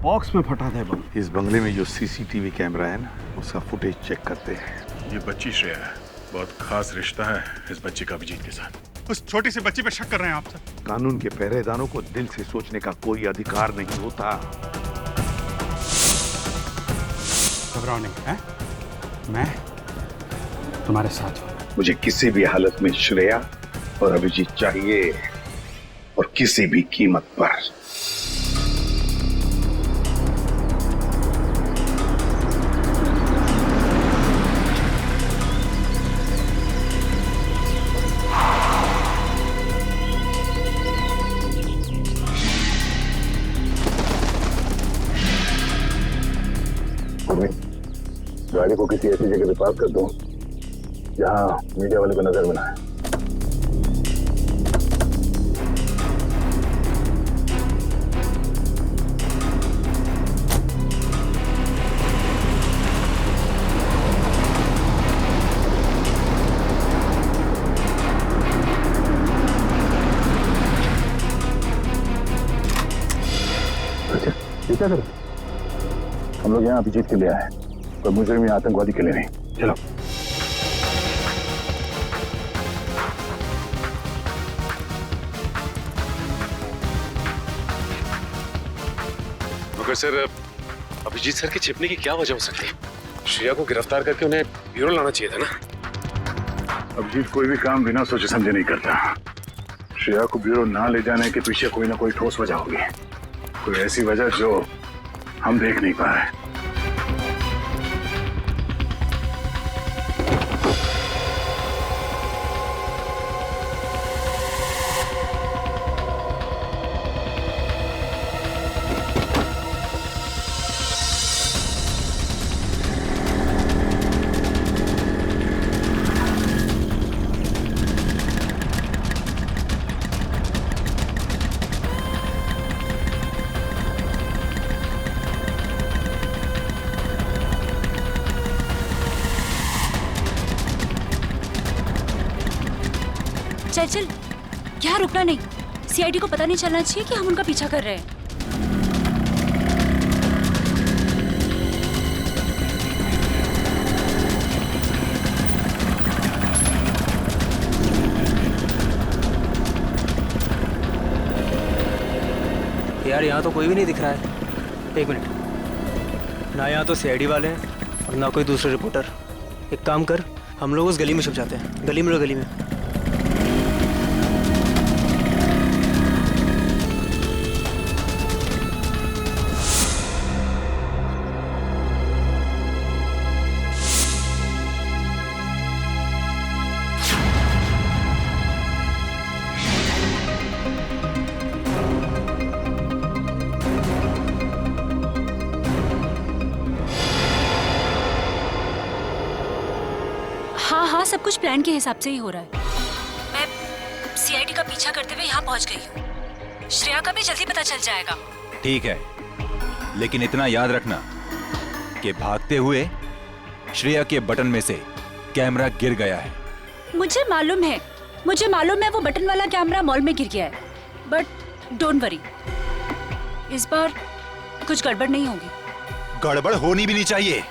Box में फटा था बम। इस बंगले में जो सीसीटीवी कैमरा है ना, उसका फुटेज चेक करते हैं। ये बच्ची श्रेया है, बहुत खास रिश्ता है इस बच्ची का अभिजीत के साथ। उस छोटी सी बच्ची पे शक कर रहे हैं आप सर? कानून के पहरेदारों को दिल से सोचने का कोई अधिकार नहीं होता। घबराओ नहीं है, मैं तुम्हारे साथ हूँ। मुझे किसी भी हालत में श्रेया और अभिजीत चाहिए, और किसी भी कीमत पर। गाड़ी को किसी ऐसी जगह पे पार्क कर दो जहां मीडिया वाले को नजर में ना आए। अच्छा, ये क्या करो? हम लोग यहाँ अभिजीत के लिए आए, पर मुजरिम या आतंकवादी के लिए नहीं। चलो। मगर सर, अभिजीत सर के छिपने की क्या वजह हो सकती है? श्रेया को गिरफ्तार करके उन्हें ब्यूरो लाना चाहिए था ना। अभिजीत कोई भी काम बिना सोचे समझे नहीं करता। श्रेया को ब्यूरो ना ले जाने के पीछे कोई ना कोई ठोस वजह होगी, कोई ऐसी वजह जो हम देख नहीं पा रहे। चल चल, क्या रुकना नहीं। सीआईडी को पता नहीं चलना चाहिए कि हम उनका पीछा कर रहे हैं। यार यहाँ तो कोई भी नहीं दिख रहा है। एक मिनट, ना यहाँ तो सीआईडी वाले हैं और ना कोई दूसरे रिपोर्टर। एक काम कर, हम लोग उस गली में छुप जाते हैं। गली में लो, गली में। हाँ हाँ, सब कुछ प्लान के हिसाब से ही हो रहा है। मैं सीआईडी का पीछा करते हुए यहाँ पहुँच गई हूँ। श्रेया का भी जल्दी पता चल जाएगा। ठीक है, लेकिन इतना याद रखना कि भागते हुए श्रेया के बटन में से कैमरा गिर गया है। मुझे मालूम है वो बटन वाला कैमरा मॉल में गिर गया है। बट डोंट वरी, इस बार कुछ गड़बड़ नहीं होगी। गड़बड़ होनी भी नहीं चाहिए।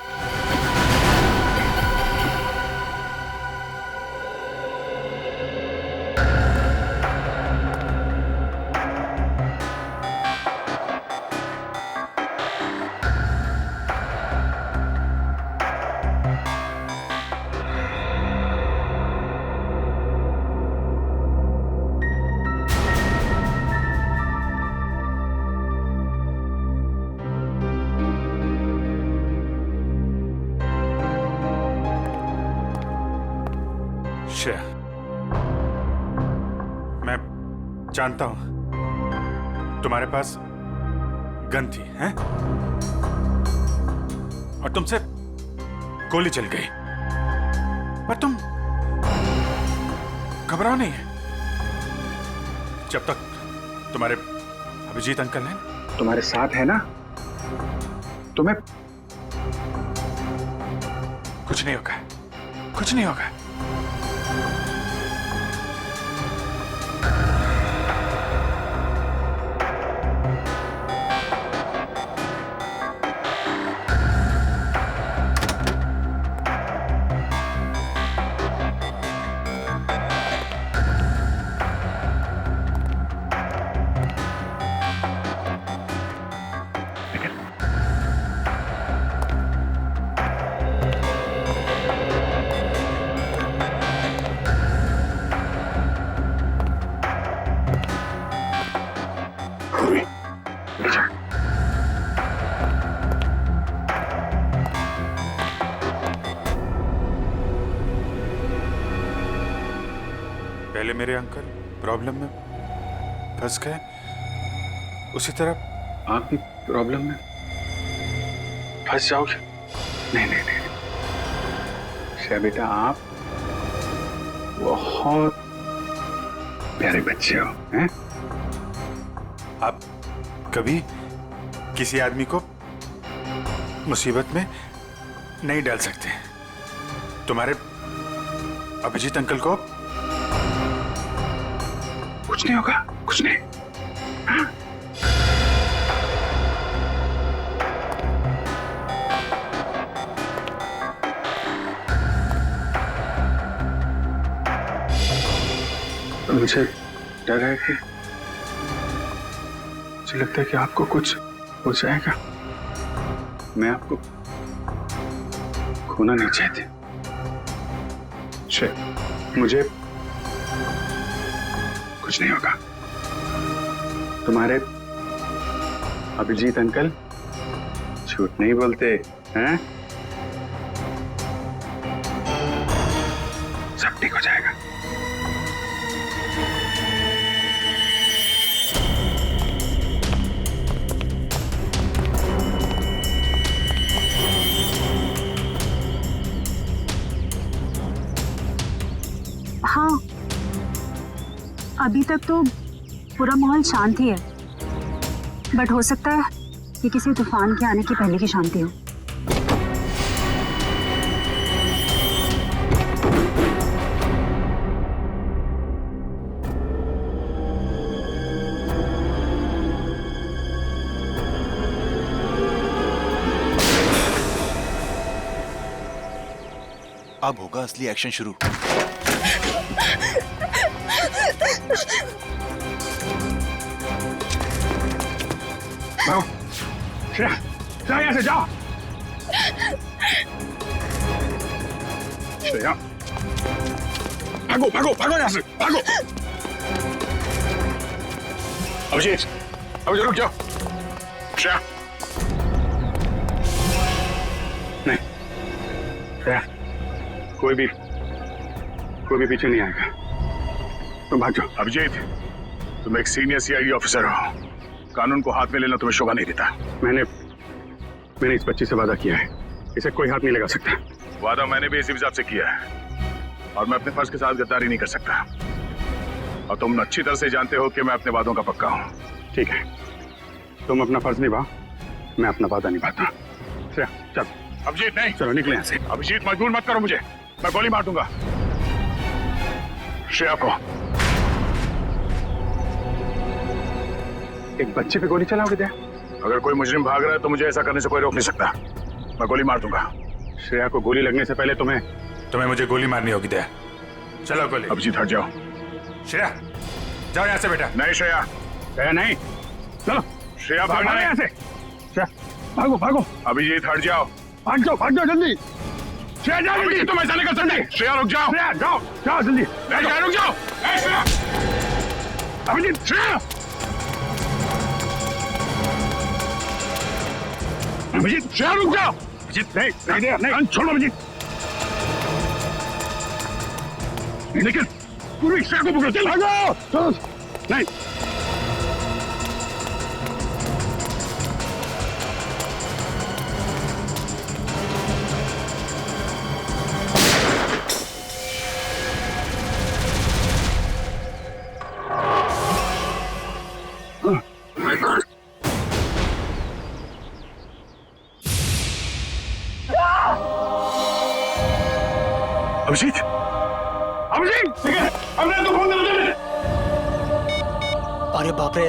श्रेया, मैं जानता हूं तुम्हारे पास गन थी, हैं? और तुमसे गोली चल गई, पर तुम घबराओ नहीं। जब तक तुम्हारे अभिजीत अंकल हैं, तुम्हारे साथ है ना, तुम्हें कुछ नहीं होगा, कुछ नहीं होगा। पहले मेरे अंकल प्रॉब्लम में फंस गए, उसी तरह आप भी प्रॉब्लम में फंस जाओगे। नहीं नहीं नहीं, श्रेया बेटा आप बहुत प्यारे बच्चे हो, हैं? आप कभी किसी आदमी को मुसीबत में नहीं डाल सकते। तुम्हारे अभिजीत अंकल को कुछ नहीं होगा, कुछ नहीं। हाँ? मुझे डर है कि मुझे लगता है कि आपको कुछ हो जाएगा। मैं आपको खोना नहीं चाहती। मुझे कुछ नहीं होगा। तुम्हारे अभिजीत अंकल झूठ नहीं बोलते हैं। सब ठीक हो जाएगा। हाँ, अभी तक तो पूरा माहौल शांत ही है, बट हो सकता है कि किसी तूफान के आने की पहले की शांति हो। अब होगा असली एक्शन शुरू। भागो, श्रेया, जाओ यहाँ से, जाओ। श्रेया, भागो भागो भागो यहाँ से, भागो। अभिजीत, अभिजीत रुक जाओ। श्रेया, नहीं, श्रेया, कोई भी पीछे नहीं आएगा। तुम भाग जाओ। अभिजीत, तुम एक सीनियर सीआईडी ऑफिसर हो, कानून को हाथ में लेना तुम्हें शोभा नहीं देता। मैंने इस बच्ची से वादा किया है, इसे कोई हाथ नहीं लगा सकता। वादा मैंने भी इसी हिसाब से किया है और मैं अपने फर्ज के साथ गद्दारी नहीं कर सकता। और तुम अच्छी तरह से जानते हो कि मैं अपने वादों का पक्का हूँ। ठीक है, तुम अपना फर्ज निभाओ, मैं अपना वादा निभाता। श्रेया, चल। अभिजीत नहीं, चलो निकले यहाँ से। अभिजीत मजबूर मत करो मुझे, मैं गोली मार दूंगा श्रेया को। एक बच्चे पे गोली चलाओगे क्या? अगर कोई मुजरिम भाग रहा है तो मुझे ऐसा करने से कोई रोक नहीं सकता। मैं गोली मार दूंगा। श्रेया को गोली लगने से पहले तुम्हें मुझे गोली मारनी होगी। दया, चलो गोली। अभिजीत हट जाओ। श्रेया, जाओ यहाँ से बेटा। नहीं श्रेया, श्रेया नहीं, चलो श्रेया भागना भागो नहीं। यहाँ से। श्रेया, भागो भागो, अभिजीत हट जाओ। भाग जाओ जल्दी। श्रेया जाओ जल्दी। तुम ऐसा नहीं कर सकते। श्रेया रुक जाओ। श्रेया जाओ जल्दी। नहीं, रुक जाओ। श्रेया, अभिजीत, श्रेया, अभिजीत, श्रेया रुक जाओ। अभिजीत नहीं, छोड़ो अभिजीत। लेकिन पूरी श्रेया को पकड़ो, चल भागो। नहीं, अभिजीत, अभिजीत, हमने तो फोन कर दिया। अरे बाप रे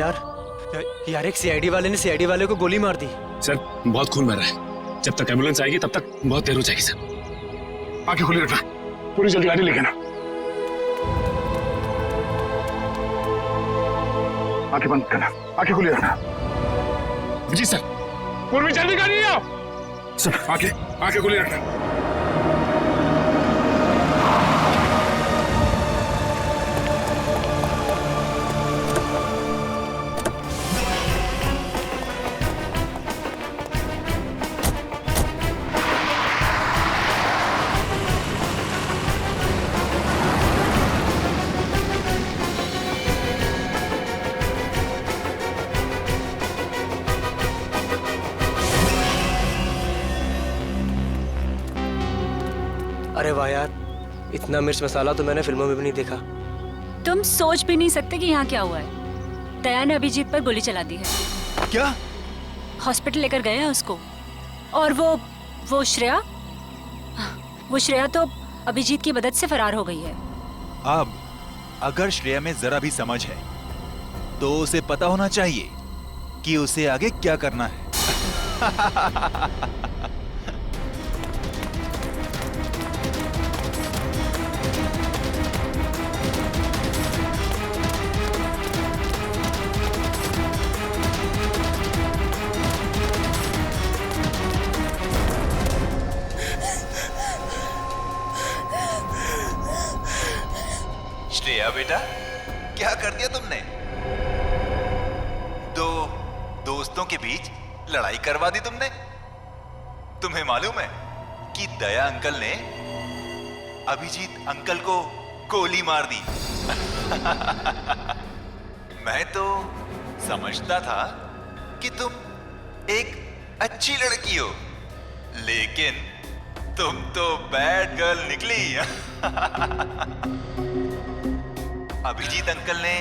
यार एक सीआईडी वाले ने सीआईडी वाले को गोली मार दी। सर बहुत खून बह रहा है, जब तक एम्बुलेंस आएगी तब तक बहुत देर हो जाएगी सर। आंखें खुली रखना, पूरी जल्दी गाड़ी लेके ना। आंखें बंद करना, आंखें खुली रखना। जी सर। पूर्वी जल्दी गाड़ी आओ। सर आंखें खुली रखना। अरे वाह यार, इतना मिर्च मसाला तो मैंने फिल्मों में भी नहीं देखा। तुम सोच भी नहीं सकते कि यहाँ क्या हुआ है। दया ने अभिजीत पर गोली चला दी है। क्या? हॉस्पिटल लेकर गए हैं उसको। और वो श्रेया तो अभिजीत की मदद से फरार हो गई है। अब अगर श्रेया में जरा भी समझ है तो उसे पता होना चाहिए कि उसे आगे क्या करना है। श्रेया बेटा, क्या कर दिया तुमने? दो दोस्तों के बीच लड़ाई करवा दी तुमने। तुम्हें मालूम है कि दया अंकल ने अभिजीत अंकल को गोली मार दी। मैं तो समझता था कि तुम एक अच्छी लड़की हो, लेकिन तुम तो बैड गर्ल निकली। अभिजीत अंकल ने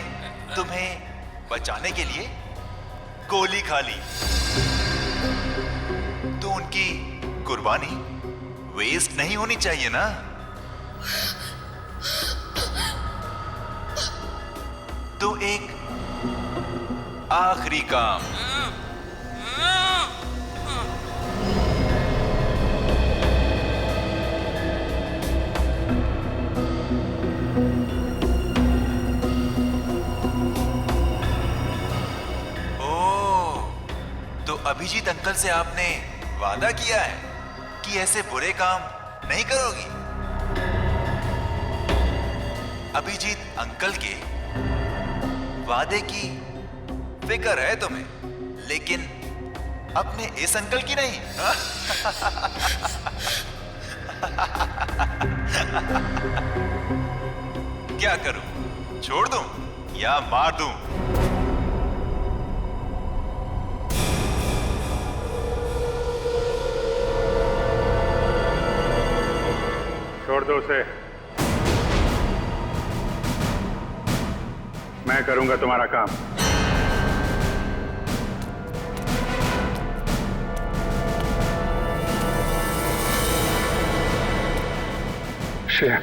तुम्हें बचाने के लिए गोली खा ली, तो उनकी कुर्बानी वेस्ट नहीं होनी चाहिए ना। तो एक आखिरी काम। अभिजीत अंकल से आपने वादा किया है कि ऐसे बुरे काम नहीं करोगी। अभिजीत अंकल के वादे की फिक्र है तुम्हें, लेकिन अपने इस अंकल की नहीं। क्या करूं? छोड़ दूं या मार दूं? छोड़ दो उसे, मैं करूंगा तुम्हारा काम। श्रेया,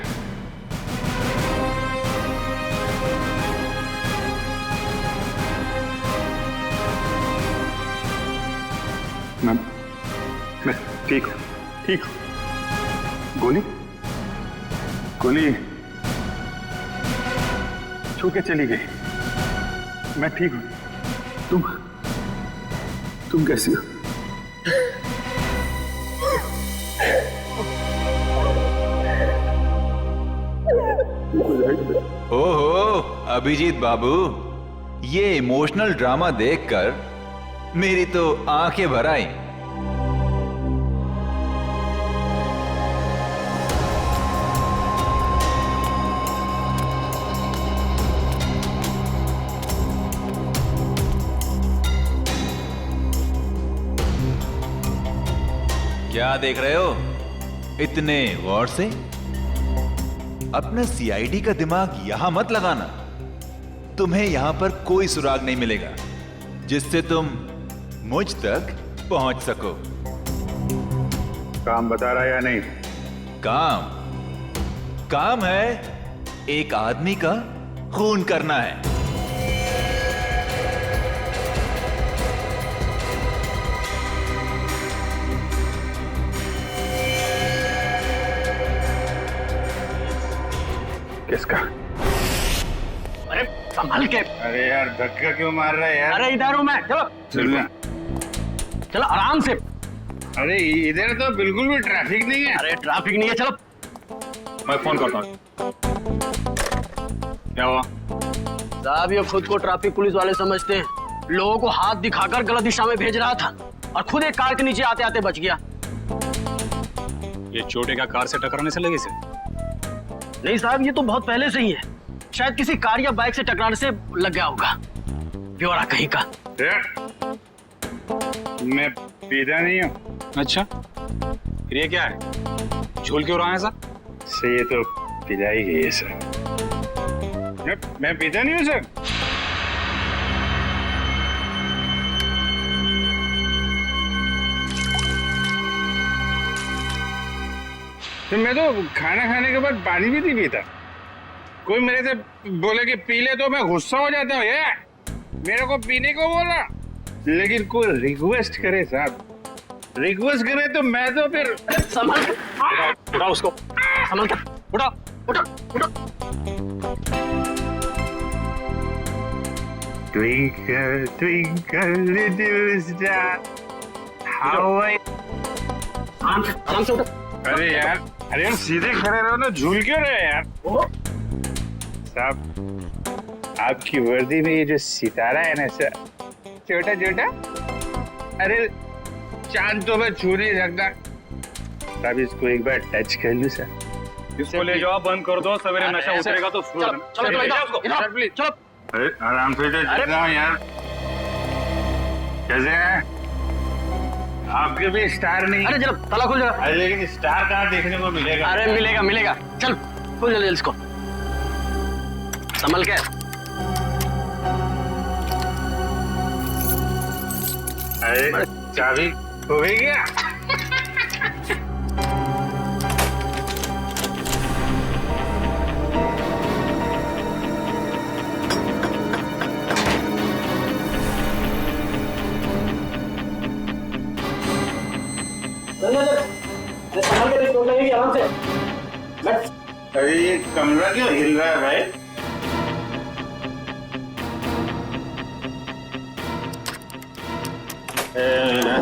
मैं ठीक हूं, ठीक हूं। गोली छू के चली गई। मैं ठीक हूं। तुम कैसी हो? ओहो अभिजीत बाबू, ये इमोशनल ड्रामा देखकर मेरी तो आंखें भर आई। क्या देख रहे हो इतने गौर से? अपना सीआईडी का दिमाग यहां मत लगाना। तुम्हें यहां पर कोई सुराग नहीं मिलेगा जिससे तुम मुझ तक पहुंच सको। काम बता रहा है या नहीं? काम है एक आदमी का खून करना है। किसका? अरे संभल के। अरे यार धक्का क्यों मार रहा है यार? अरे इधर हूं मैं, चलो चलना। चलो आराम से। अरे इधर तो बिल्कुल भी ट्रैफिक नहीं है। अरे ट्रैफिक नहीं है, चलो। मैं फोन करता हूँ। क्या हुआ? साहब ये खुद को ट्रैफिक पुलिस वाले समझते हैं। लोगों को हाथ दिखाकर गलत दिशा में भेज रहा था और खुद एक कार के नीचे आते आते बच गया। ये चोटे का कार से टकराने से लगी से? नहीं साहब, ये तो बहुत पहले से ही है। शायद किसी कार या बाइक से टकराने से लग गया होगा। ब्यौरा कहीं का। मैं पीता नहीं हूँ। अच्छा, फिर ये क्या है? झोल क्यों रहा है ऐसा? से ये तो पिला ही गई है सर। मैं पीता नहीं हूँ सर। तो मैं तो खाना खाने के बाद पानी भी नहीं पीता। कोई मेरे से बोले कि पी ले तो मैं गुस्सा हो जाता हूँ। ये मेरे को पीने को बोला, लेकिन कोई रिक्वेस्ट करे साहब, रिक्वेस्ट करे तो मैं तो फिर संभाल के उठा उसको, संभाल के उठा उठा उठा। Twinkle twinkle little star how I। आराम से उठा। अरे यार सीधे खड़े रहो ना, झूल क्यों रहे यार साहब। आपकी वर्दी में ये जो सितारा है ना सर, छोटा छोटा, अरे चांद तो मैं छू नहीं सकता साहब। इसको एक बार टच कर लूं सर। इसको ले जाओ, बंद कर दो, सवेरे नशा उतरेगा तो चलो चलो। अरे आराम से यार। कैसे हैं? आपके भी स्टार नहीं। अरे चलो ताला खोल जरा। अरे लेकिन स्टार कहाँ देखने को मिलेगा? अरे मिलेगा मिलेगा, चल खोल जल्दी इसको, संभल के। अरे चाबी खो गई क्या? आराम से। अरे ये कमरा क्यों हिल रहा है भाई?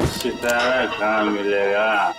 सितारा कहाँ मिलेगा?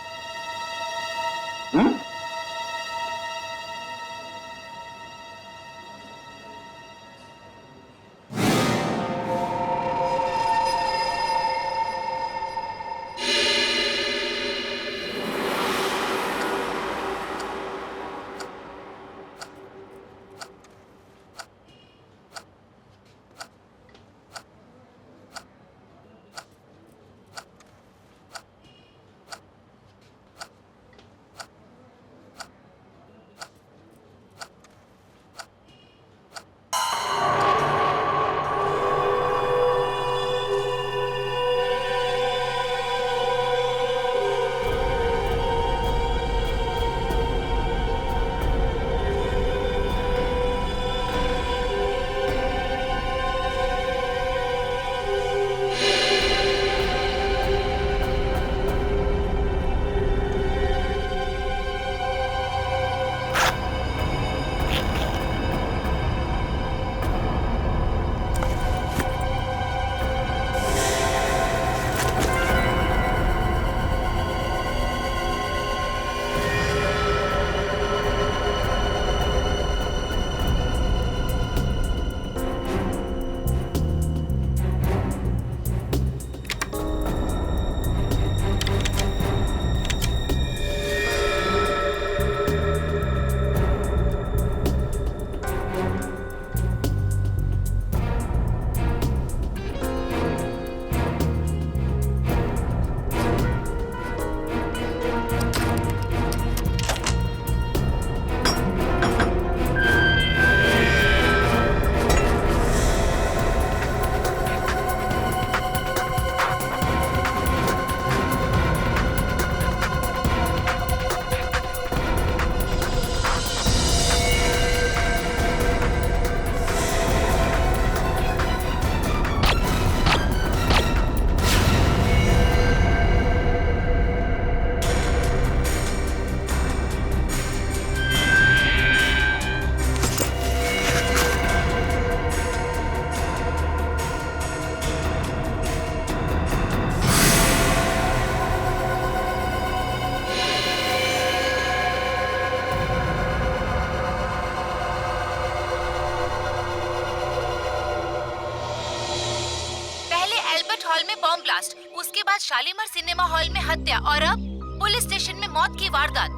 उसके बाद शालीमार सिनेमा हॉल में हत्या और अब पुलिस स्टेशन में मौत की वारदात।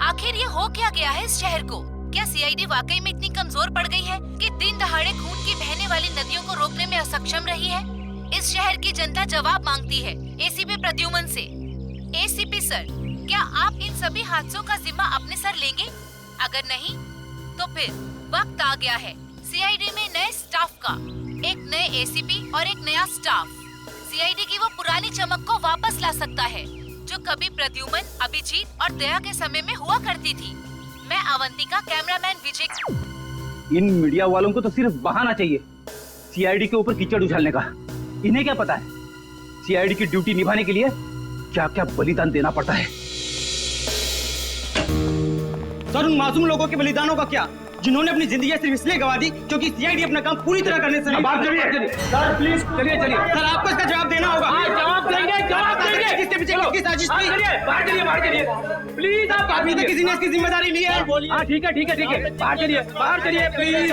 आखिर ये हो क्या गया है इस शहर को? क्या सीआईडी वाकई में इतनी कमजोर पड़ गई है कि दिन दहाड़े खून की बहने वाली नदियों को रोकने में असक्षम रही है? इस शहर की जनता जवाब मांगती है एसीपी प्रद्युमन से। एसीपी सर, क्या आप इन सभी हादसों का जिम्मा अपने सर लेंगे? अगर नहीं तो फिर वक्त आ गया है सीआईडी में नए स्टाफ का, एक नए एसीपी और एक नया स्टाफ। सीआईडी की वो पुरानी चमक को वापस ला सकता है जो कभी प्रद्युमन, अभिजीत और दया के समय में हुआ करती थी। मैं अवंतिका, कैमरामैन विजय। इन मीडिया वालों को तो सिर्फ बहाना चाहिए सीआईडी के ऊपर कीचड़ उछालने का। इन्हें क्या पता है सीआईडी की ड्यूटी निभाने के लिए क्या क्या बलिदान देना पड़ता है। सर, उन मासूम लोगों के बलिदानों का क्या, जिन्होंने अपनी जिंदगी सिर्फ इसलिए गवा दी क्योंकि सीआईडी अपना काम पूरी तरह करने से बात करिए सर, प्लीज चलिए चलिए। सर, आपको इसका जवाब देना होगा। जवाब देंगे, जवाब देंगे। किसके पीछे किसकी साजिश थी? बाहर चलिए, बाहर चलिए प्लीज। आप अभी तक किसी ने इसकी जिम्मेदारी ली है? हाँ ठीक है, ठीक है, ठीक है। बाहर चलिए, बाहर चलिए प्लीज।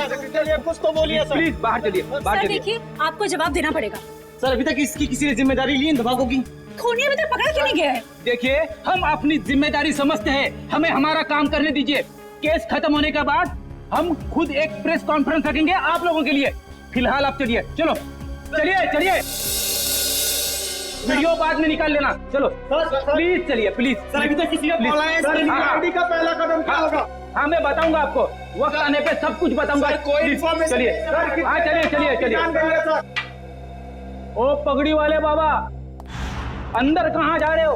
कुछ तो बोलिए सर। प्लीज बाहर चलिए, बाहर चलिए। देखिए, आपको जवाब देना पड़ेगा। सर, अभी तक इसकी किसी ने जिम्मेदारी ली इन धमाकों की? खूनी अभी तक पकड़ा क्यों नहीं गया है? देखिए, हम अपनी जिम्मेदारी समझते हैं, हमें हमारा काम करने दीजिए। केस खत्म होने के बाद हम खुद एक प्रेस कॉन्फ्रेंस रखेंगे आप लोगों के लिए। फिलहाल आप चलिए, चलो चलिए चलिए। वीडियो बाद में निकाल लेना, चलो प्लीज चलिए, प्लीज। सर, अभी तक किसी ने बोला है सीआईडी का पहला कदम क्या होगा? हाँ मैं बताऊंगा आपको, वक्त आने पे सब कुछ बताऊंगा। कोई इन्फॉर्मेशन? चलिए, हाँ चलिए चलिए चलिए। ओ पगड़ी वाले बाबा, अंदर कहाँ जा रहे हो?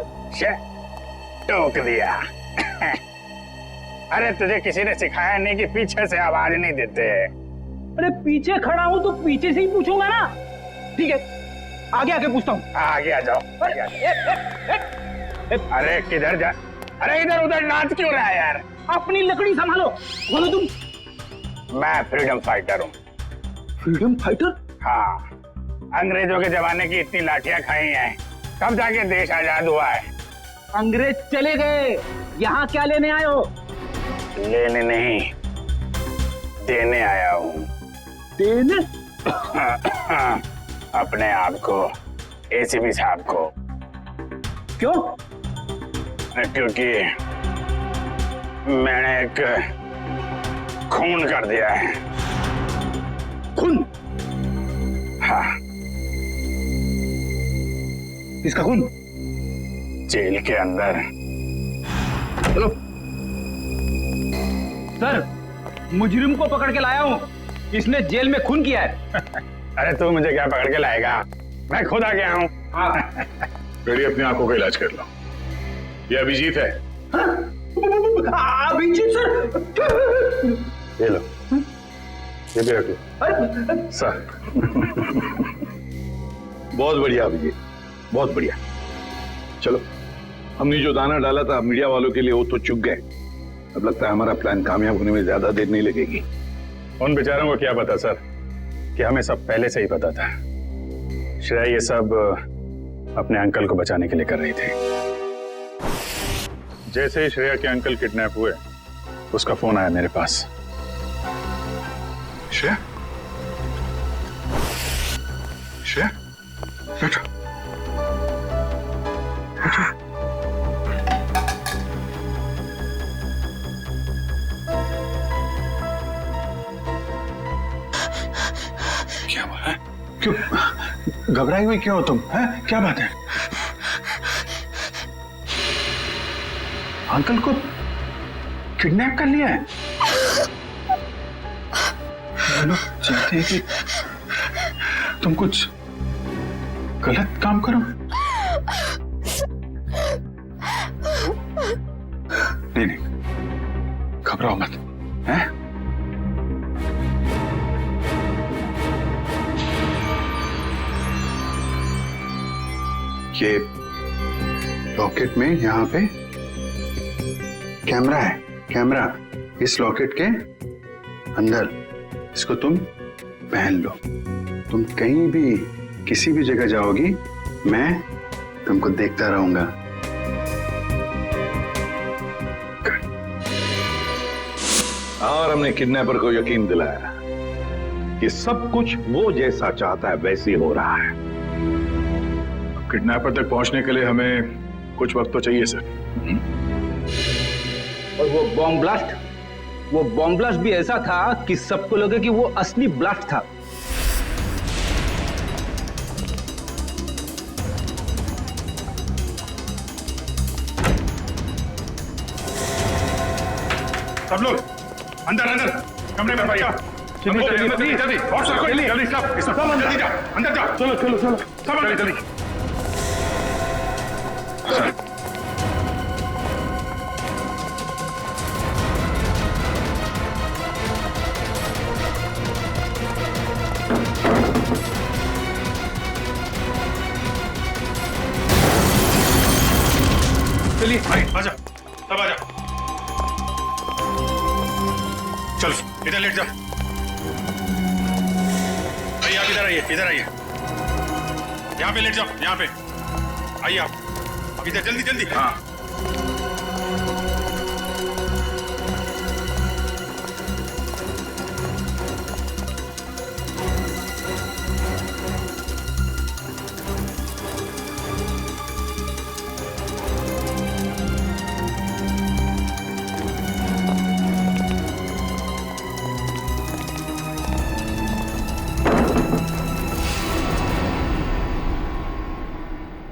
टोक दिया। अरे तुझे किसी ने सिखाया नहीं कि पीछे से आवाज नहीं देते? अरे पीछे खड़ा हूँ तो पीछे से ही पूछूंगा ना। ठीक है, आगे आके पूछता हूँ। आगे आ जाओ। अरे किधर जा? अरे इधर उधर नाच क्यों रहा है यार? अपनी लकड़ी संभालो। बोलो तुम। मैं फ्रीडम फाइटर हूँ। Freedom fighter? हाँ, अंग्रेजों के जमाने की इतनी लाठियां खाई हैं, तब जाके देश आजाद हुआ है। अंग्रेज चले गए, यहाँ क्या लेने आए हो? लेने नहीं, देने आया हूँ। देने? अपने आप को, एसीपी साहब को। क्यों? क्योंकि मैंने एक खून कर दिया है। खून? हाँ। किसका खून? जेल के अंदर। चलो सर, मुजरिम को पकड़ के लाया हूँ, इसने जेल में खून किया है। अरे तू मुझे क्या पकड़ के लाएगा, मैं खुद आ गया हूँ। बेटी अपनी आंखों का इलाज कर लो। ये अभिजीत है। अभिजीत सर? ये लो, ये भी रखो सर। बहुत बढ़िया अभिजीत, बहुत बढ़िया। चलो, हमने जो दाना डाला था मीडिया वालों के लिए वो तो चुक गए। अब लगता है हमारा प्लान कामयाब होने में ज्यादा देर नहीं लगेगी। उन बेचारों को क्या पता सर कि हमें सब पहले से ही पता था। श्रेया ये सब अपने अंकल को बचाने के लिए कर रही थी। जैसे ही श्रेया के अंकल किडनैप हुए, उसका फोन आया मेरे पास। श्रेया, श्रेया बेटा, क्या हुआ है? क्यों घबराई हुई क्यों हो तुम? हैं? क्या बात है? अंकल को किडनैप कर लिया है? लोग चाहते हैं कि तुम कुछ गलत काम करो। नहीं नहीं, घबराओ मत, हैं? ये लॉकेट में यहाँ पे कैमरा है, कैमरा इस लॉकेट के अंदर। इसको तुम पहन लो। तुम कहीं भी किसी भी जगह जाओगी, मैं तुमको देखता रहूंगा। और हमने किडनैपर को यकीन दिलाया कि सब कुछ वो जैसा चाहता है वैसे ही हो रहा है। किडनैपर तक पहुंचने के लिए हमें कुछ वक्त तो चाहिए सर। और वो बॉम्ब ब्लास्ट भी ऐसा था कि सबको लगे कि वो असली ब्लास्ट था। सब लोग अंदर अंदर कमरे में भैया जल्दी जल्दी जल्दी बॉक्स रखो जल्दी सब जल्दी जा अंदर जा चलो चलो चलो सब अंदर जल्दी चलिए आजा सब आजा चलो इधर लेट जाओ भाई आप इधर आइए यहाँ पे लेट जाओ यहाँ पे आइए आप इधर जल्दी जल्दी हाँ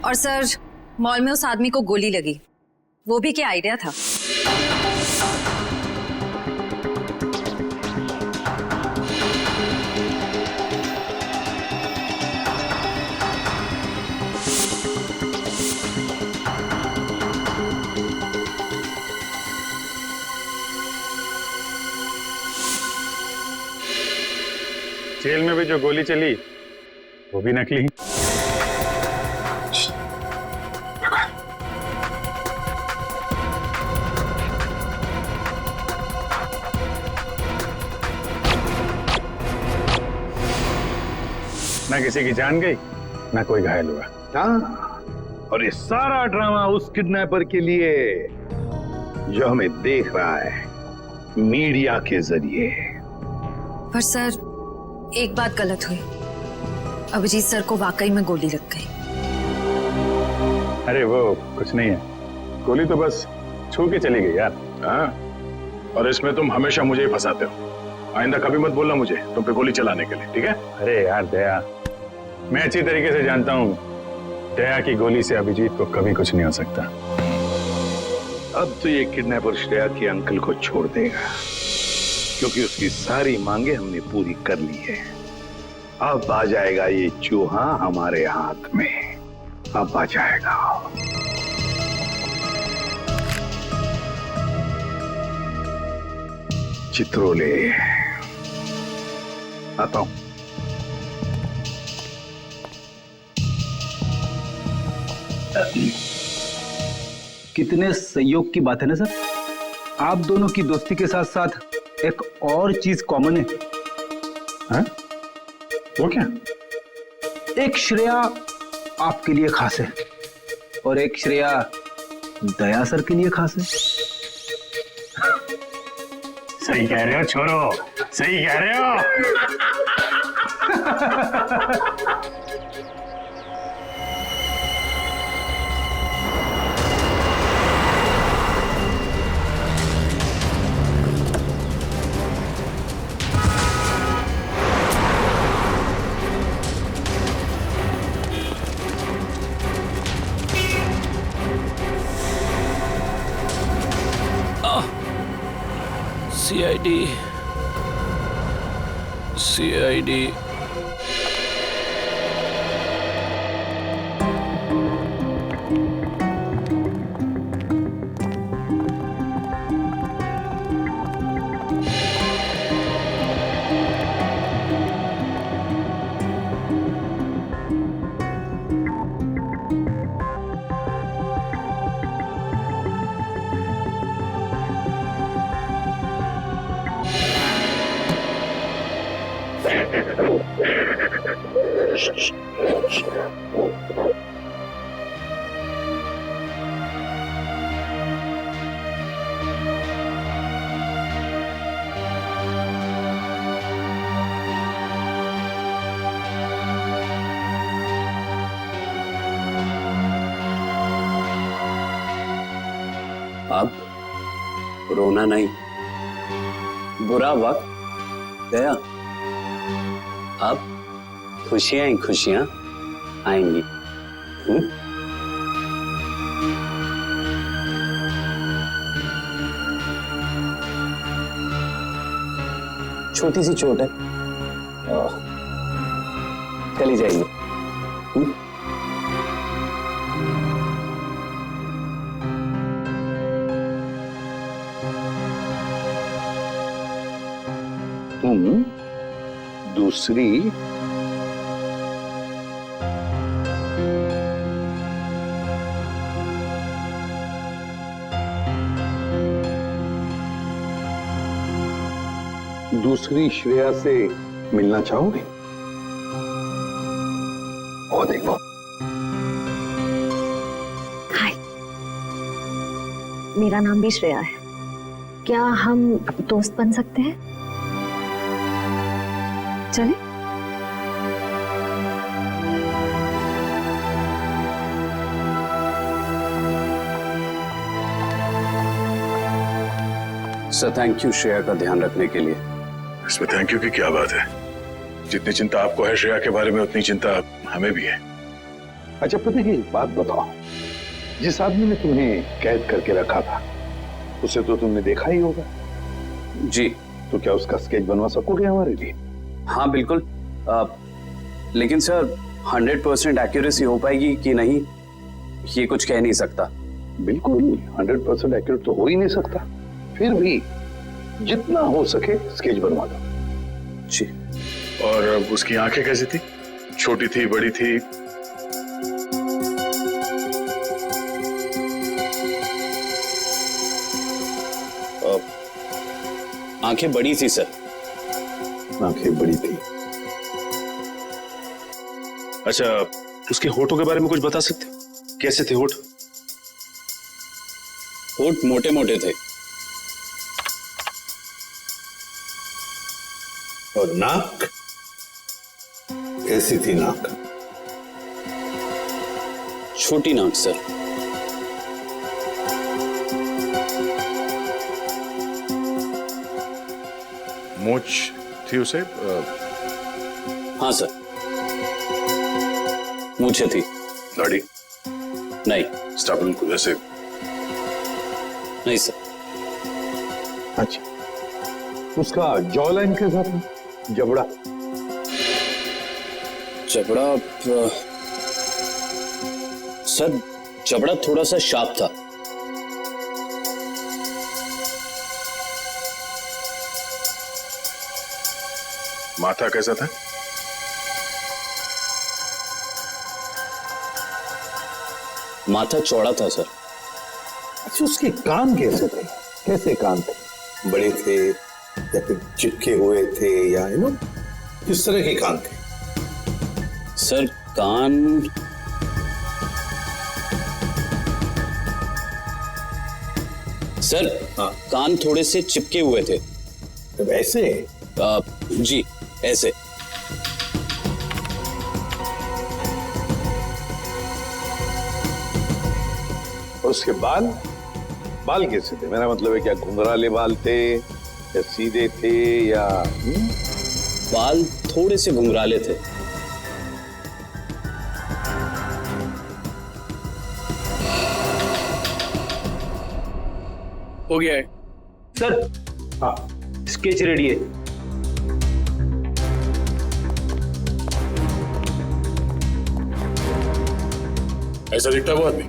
और सर मॉल में उस आदमी को गोली लगी, वो भी क्या आइडिया था? जेल में भी जो गोली चली वो भी नकली। ना किसी की जान गई ना कोई घायल हुआ। हाँ, और ये सारा ड्रामा उस किडनैपर के लिए जो हमें देख रहा है मीडिया के जरिए। पर सर एक बात गलत हुई, अभिजीत सर को वाकई में गोली लग गई। अरे वो कुछ नहीं है, गोली तो बस छू के चली गई यार। हाँ, और इसमें तुम हमेशा मुझे ही फंसाते हो। आइंदा कभी मत बोलना मुझे तुम पे गोली चलाने के लिए, ठीक है? अरे यार दया, मैं अच्छी तरीके से जानता हूँ दया की गोली से अभिजीत को कभी कुछ नहीं हो सकता। अब तो ये किडनैपर श्रेया के अंकल को छोड़ देगा, क्योंकि उसकी सारी मांगे हमने पूरी कर ली है। अब आ जाएगा ये चूहा हमारे हाथ में, अब आ जाएगा। चित्रोले आता हूं। कितने संयोग की बात है ना सर, आप दोनों की दोस्ती के साथ साथ एक और चीज कॉमन है। हाँ? वो क्या? एक श्रेया आपके लिए खास है और एक श्रेया दया सर के लिए खास है। सही कह रहे हो छोरो, सही कह रहे हो। सीआईडी अब रोना नहीं, बुरा वक्त गया, अब खुशियां ही खुशियां आएंगी। छोटी सी चोट है, चली जाएगी। तुम दूसरी दूसरी श्रेया से मिलना चाहोगे? वो देखो। हाय, मेरा नाम भी श्रेया है। क्या हम दोस्त बन सकते हैं? चले? सर थैंक यू श्रेया का ध्यान रखने के लिए। इसमें थैंक यू की क्या बात है? जितनी चिंता आपको है श्रेया के बारे में, उतनी चिंता हमें भी है। अच्छा पता है, एक बात बताओ, जिस आदमी ने तुम्हें कैद करके रखा था उसे तो तुमने देखा ही होगा। जी। तो क्या उसका स्केच बनवा सकोगे हमारे लिए? हाँ बिल्कुल, लेकिन सर 100% एक्यूरेसी हो पाएगी कि नहीं ये कुछ कह नहीं सकता। बिल्कुल 100% एक्यूरेट तो हो ही नहीं सकता, फिर भी जितना हो सके स्केच बनवा दो। जी। और उसकी आंखें कैसी थी? छोटी थी, बड़ी थी? आंखें बड़ी थी सर। आंखें बड़ी थी। अच्छा, उसके होठों के बारे में कुछ बता सकते? कैसे थे होठ? होठ मोटे मोटे थे। और नाक कैसी थी? नाक छोटी नाक सर। मूंछ थी उसे? हाँ सर, मूंछें थी। दाढ़ी? नहीं। स्टाबल को जैसे? नहीं सर। अच्छा, उसका जॉ लाइन कैसा था? जबड़ा? जबड़ा सर, जबड़ा थोड़ा सा शार्प था। माथा कैसा था? माथा चौड़ा था सर। अच्छा, उसके कान कैसे थे? कैसे कान थे? बड़े थे या फिर चिपके हुए थे, या किस तरह के कान थे? सर कान सर, हाँ, कान थोड़े से चिपके हुए थे। वैसे? जी ऐसे। और उसके बाल? बाल कैसे थे? मेरा मतलब है क्या घुंघराले बाल थे या सीधे थे, या बाल थोड़े से घुंघराले थे। हो गया है सर। हाँ, स्केच रेडी है। ऐसा दिखता है वो आदमी?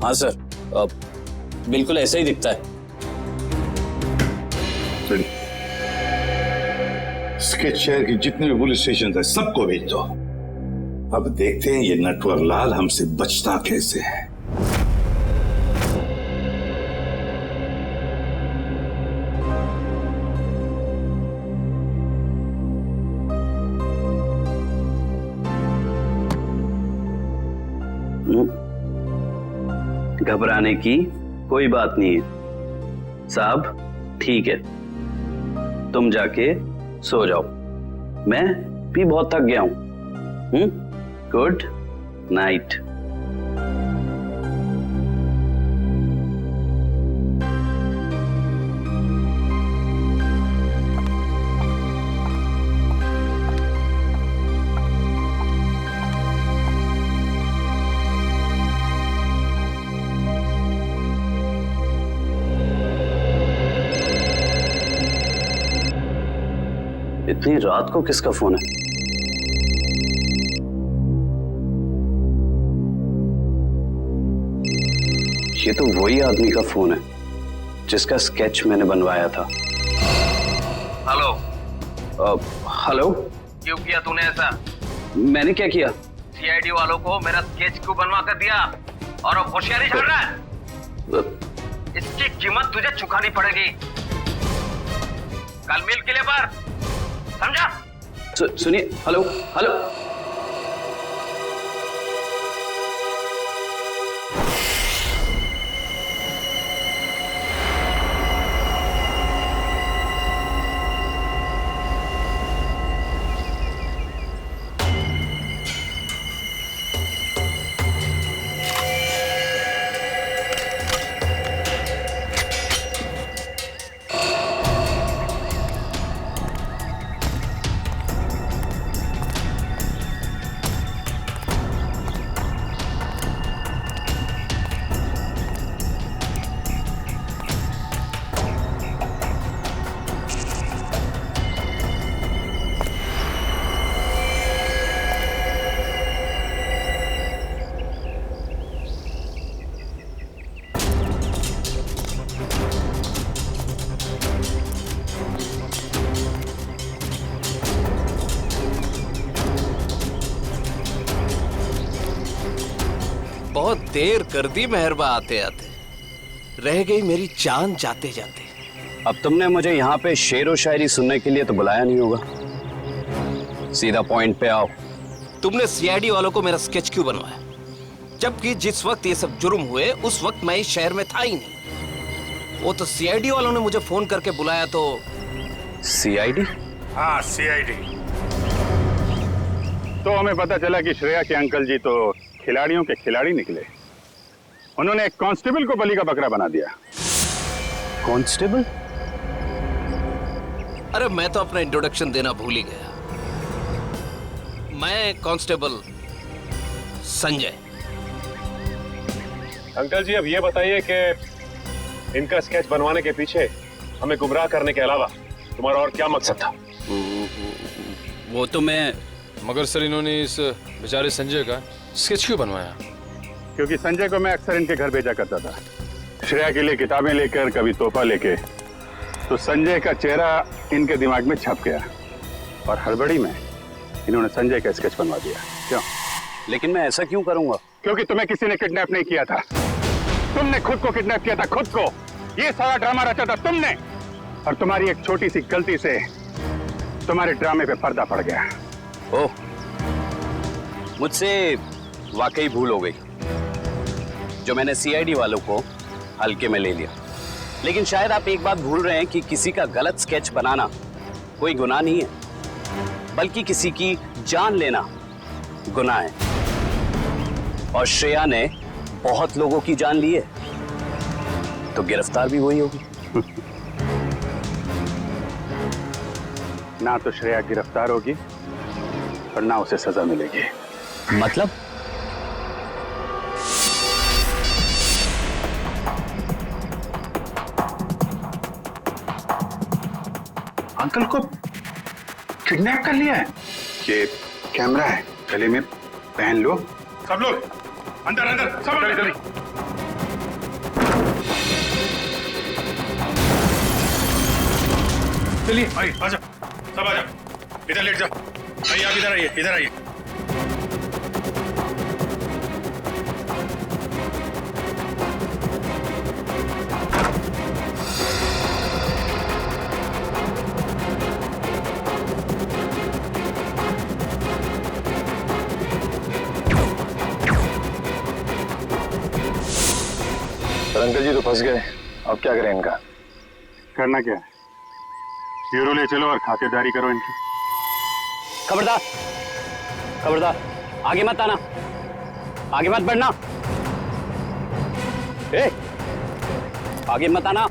हाँ सर, बिल्कुल ऐसा ही दिखता है। स्केच शहर के जितने भी पुलिस स्टेशन है सबको भेज दो। अब देखते हैं ये नटवर लाल हमसे बचता कैसे है। घबराने की कोई बात नहीं है साहब, ठीक है, तुम जाके सो जाओ, मैं भी बहुत थक गया हूं। Good night. इतनी रात को किसका फोन है? ये तो वही आदमी का फोन है जिसका स्केच मैंने बनवाया था। हेलो। हेलो। क्यों किया तूने ऐसा? मैंने क्या किया? सीआईडी वालों को मेरा स्केच क्यों बनवा कर दिया? और अब होशियारी झाड़ रहा है? इसकी कीमत तुझे चुकानी पड़ेगी। कल मिल किले पर, समझा? सुनिए। Hello hello. बहुत देर कर दी मेहरबा आते आते, रह गई मेरी जान जाते जाते। अब तुमने मुझे यहाँ पे शेर व शायरी सुनने के लिए तो बुलाया नहीं होगा। सीधा पॉइंट पे आओ। तुमने सीआईडी वालों को मेरा स्केच क्यों बनवाया? जबकि जिस वक्त ये सब जुर्म हुए उस वक्त मैं इस शहर में था ही नहीं। वो तो सीआईडी वालों ने मुझे फोन करके बुलाया तो। सीआईडी? हाँ, सीआईडी। तो हमें पता चला कि श्रेया के अंकल जी तो खिलाड़ियों के खिलाड़ी निकले। उन्होंने एक कांस्टेबल को बलि का बकरा बना दिया। कांस्टेबल? अरे मैं तो अपना इंट्रोडक्शन देना भूल ही गया। मैं कांस्टेबल संजय। अंकल जी अब ये बताइए कि इनका स्केच बनवाने के पीछे हमें गुमराह करने के अलावा तुम्हारा और क्या मकसद था? वो तो मैं, मगर सर इन्होंने इस बेचारे संजय का स्केच क्यों बनवाया? क्योंकि संजय को मैं अक्सर इनके घर भेजा करता था, श्रेया के लिए किताबें लेकर, कभी तोहफा लेके। तो संजय का चेहरा इनके दिमाग में छप गया और हड़बड़ी में इन्होंने संजय का स्केच बनवा दिया। क्यों? लेकिन मैं ऐसा क्यों करूंगा? क्योंकि तुम्हें किसी ने किडनैप नहीं किया था, तुमने खुद को किडनैप किया था, खुद को। ये सारा ड्रामा रचा था तुमने, और तुम्हारी एक छोटी सी गलती से तुम्हारे ड्रामे पे पर्दा पड़ गया। ओह, मुझसे वाकई भूल हो गई जो मैंने सीआईडी वालों को हल्के में ले लिया। लेकिन शायद आप एक बात भूल रहे हैं कि किसी का गलत स्केच बनाना कोई गुनाह नहीं है, बल्कि किसी की जान लेना गुनाह है। और श्रेया ने बहुत लोगों की जान ली है, तो गिरफ्तार भी वही होगी। ना तो श्रेया गिरफ्तार होगी और ना उसे सजा मिलेगी। मतलब? अंकल को किडनैप कर लिया है। ये कैमरा है, गले में पहन लो। सब लोग अंदर अंदर, सब जल्दी जल्दी। चलिए भाई, आ जाओ, सब आ जाओ, इधर लेट जाओ। आइए, आप इधर आइए, इधर आइए। अंकल जी तो फंस गए, अब क्या करें इनका? करना क्या है? ब्यूरो ले चलो और खातेदारी करो इनकी। खबरदार, खबरदार, आगे मत आना, आगे मत बढ़ना। ए, आगे मत आना।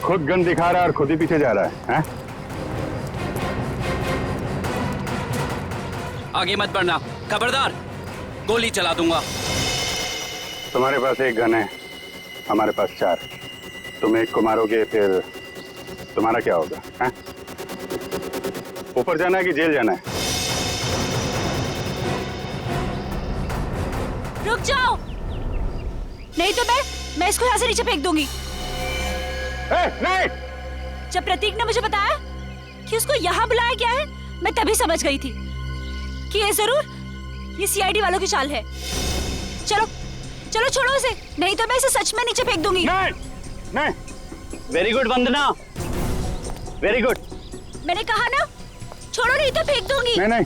खुद गन दिखा रहा है और खुद ही पीछे जा रहा है, हैं? आगे मत बढ़ना, खबरदार, गोली चला दूंगा। तुम्हारे पास एक गन है, हमारे पास 4। तुम एक को मारोगे, फिर तुम्हारा क्या होगा? हैं? ऊपर जाना है कि जेल जाना है? रुक जाओ, नहीं तो मैं इसको यहाँ से नीचे फेंक दूंगी। नहीं। जब प्रतीक ने मुझे बताया कि उसको यहाँ बुलाया गया है, मैं तभी समझ गई थी कि ये जरूर ये सीआईडी वालों की चाल है। चलो चलो छोड़ो उसे, नहीं तो मैं इसे सच में नीचे फेंक दूंगी। नहीं। वेरी गुड वंदना, वेरी गुड। मैंने कहा ना, छोड़ो नहीं तो फेंक दूंगी। नहीं।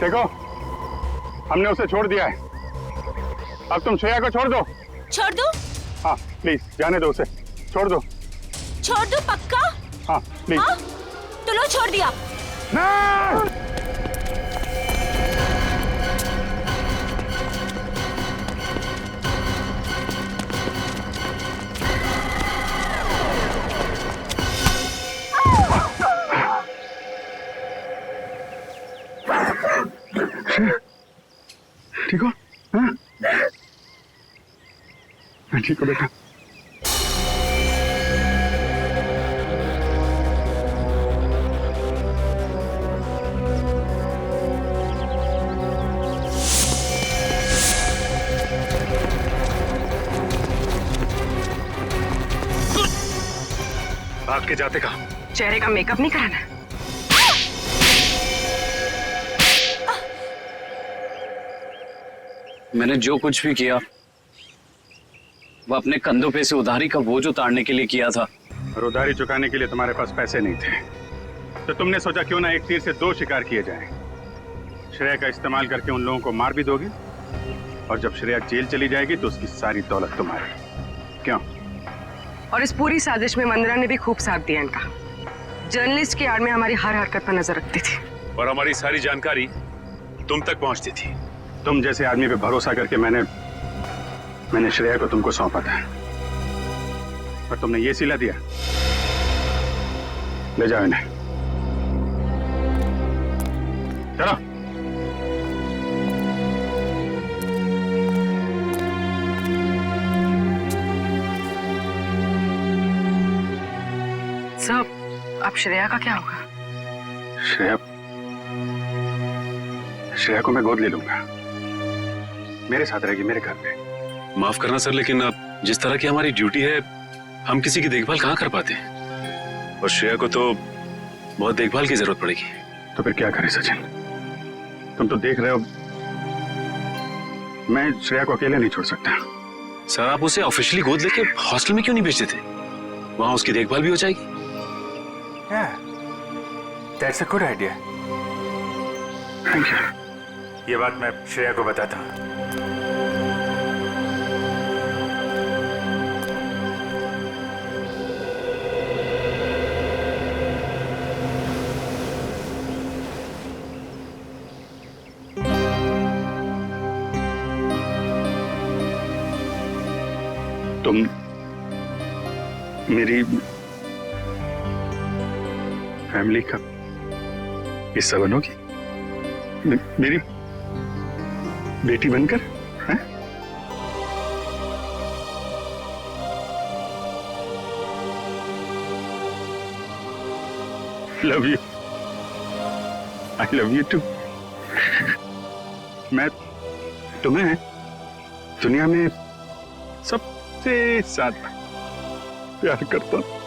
देखो, हमने उसे छोड़ दिया है, अब तुम श्रेया को छोड़ दो। छोड़ दो? हाँ प्लीज, जाने दो उसे, छोड़ दो। छोड़ दो पक्का? हाँ प्लीज। हाँ? तो लो छोड़ दिया। नहीं! ठीक हो? हाँ? मैं ठीक हूँ बेटा। भाग के जाते कहाँ? चेहरे का मेकअप नहीं कराना? मैंने जो कुछ भी किया वो अपने कंधों पे से उधारी का बोझ उतारने के लिए किया था। और उधारी चुकाने के लिए तुम्हारे पास पैसे नहीं थे, तो तुमने सोचा क्यों ना एक तीर से दो शिकार किए जाएं। श्रेया का इस्तेमाल करके उन लोगों को मार भी दोगे, और जब श्रेया जेल चली जाएगी तो उसकी सारी दौलत तुम्हारी। क्यों? और इस पूरी साजिश में वंदना ने भी खूब साथ दिया इनका। जर्नलिस्ट की आड़ में हमारी हर हरकत पर नजर रखती थी और हमारी सारी जानकारी तुम तक पहुंचती थी। तुम जैसे आदमी पे भरोसा करके मैंने श्रेया को तुमको सौंपा था, और तुमने ये सिला दिया। ले जाओ इन्हें, चलो। सब अब श्रेया का क्या होगा? श्रेया को मैं गोद ले लूंगा, मेरे साथ रहेगी मेरे घर पे। माफ करना सर, लेकिन अब जिस तरह की हमारी ड्यूटी है, हम किसी की देखभाल कहाँ कर पाते हैं, और श्रेया को तो बहुत देखभाल की जरूरत पड़ेगी। तो फिर क्या करें सचिन? तुम तो देख रहे हो, मैं श्रेया को अकेले नहीं छोड़ सकता। सर, आप उसे ऑफिशियली गोद लेके हॉस्टल में क्यों नहीं भेजते थे? वहां उसकी देखभाल भी हो जाएगी। That's a good idea. Thank you. ये बात मैं श्रेया को बताता हूँ। तुम मेरी फैमिली का हिस्सा बनोगी, मेरी बेटी बनकर, हैं? Love you, I love you too. मैं तुम्हें दुनिया में सबसे ज्यादा प्यार करता हूं।